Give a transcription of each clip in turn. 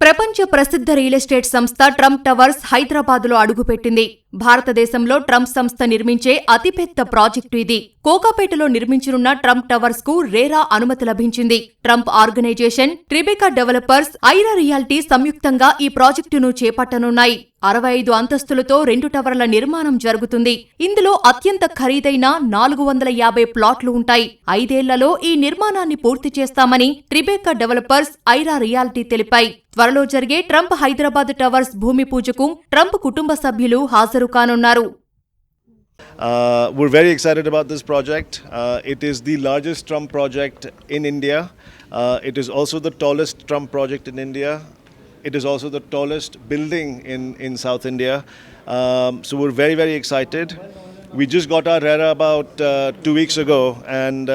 ప్రపంచ ప్రసిద్ధ real estate సంస్థ ట్రంప్ టవర్స్ హైదరాబాద్లో అడుగుపెట్టింది. భారతదేశంలో ట్రంప్ సంస్థ నిర్మించే అతిపెద్ద ప్రాజెక్టు ఇది. కోకాపేటలో నిర్మించనున్న ట్రంప్ టవర్స్ కు రేరా అనుమతి లభించింది. Trump organisation, ట్రిబెకా developers, Aira reality సంయుక్తంగా ఈ ప్రాజెక్టును చేపట్టనున్నాయి. 65 అంతస్తులతో 2 టవర్ల నిర్మాణం జరుగుతుంది. ఇందులో అత్యంత ఖరీదైన 450 ప్లాట్లు ఉంటాయి. 5 ఏళ్లలో ఈ నిర్మాణాన్ని పూర్తి చేస్తామని ట్రిబెకా డెవలపర్స్, ఐరా రియాల్టీ తెలిపాయి. త్వరలో జరిగే ట్రంప్ హైదరాబాద్ టవర్స్ భూమి పూజకు ట్రంప్ కుటుంబ సభ్యులు హాజరు కానున్నారు. We're very excited about this project. It is the largest Trump project in India. It is also the tallest Trump project in India. It is also the tallest building in South India. So we're very, very excited. We just got our RERA about 2 weeks ago, and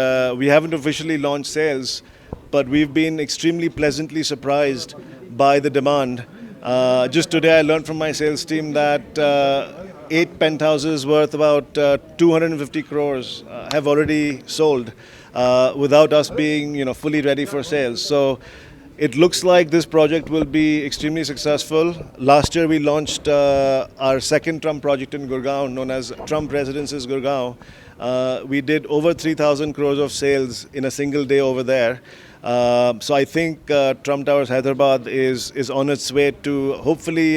we haven't officially launched sales, but we've been extremely pleasantly surprised by the demand. Just today I learned from my sales team that 8 penthouses worth about 250 crores have already sold without us being fully ready for sales. So it looks like this project will be extremely successful. Last year we launched our second Trump project in Gurgaon, known as Trump Residences Gurgaon. We did over 3,000 crores of sales in a single day over there. So I think Trump Towers Hyderabad is on its way to hopefully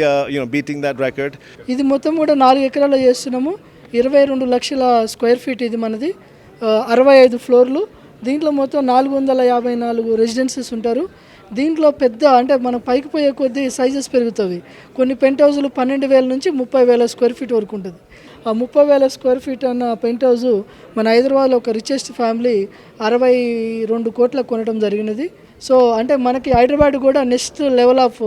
beating that record. ఇది మొత్తం కూడా 4 ఎకరాల్లో చేస్తున్నాము. 22 లక్షల square feet ఇది మనది. 65 ఫ్లోర్లు. దీంట్లో మొత్తం 454 రెసిడెన్సీస్ ఉంటారు. దీంట్లో పెద్ద అంటే మనం పైకి పోయే కొద్దీ సైజెస్ పెరుగుతుంది. కొన్ని పెంట్ హౌజులు 12,000 నుంచి 30,000 స్క్వేర్ ఫీట్ వరకు ఉంటుంది. ఆ 30,000 స్క్వేర్ ఫీట్ అన్న పెంట్ హౌస్ మన హైదరాబాద్లో ఒక రిచెస్ట్ ఫ్యామిలీ 62 కోట్లకు కొనడం జరిగినది. సో అంటే మనకి హైదరాబాద్ కూడా నెక్స్ట్ లెవెల్ ఆఫ్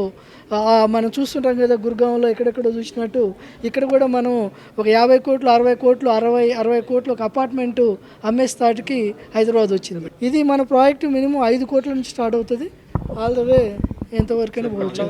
మనం చూస్తుంటాం కదా, గుర్గాంలో ఎక్కడెక్కడో చూసినట్టు ఇక్కడ కూడా మనం ఒక 50 కోట్లు 60 కోట్లు 60 కోట్లు ఒక అపార్ట్మెంటు అమ్మే స్థాయికి హైదరాబాద్ వచ్చింది. ఇది మన ప్రాజెక్టు మినిమం 5 కోట్ల నుంచి స్టార్ట్ అవుతుంది. ఆల్ ద వే ఎంతవరకైనా పోవచ్చు.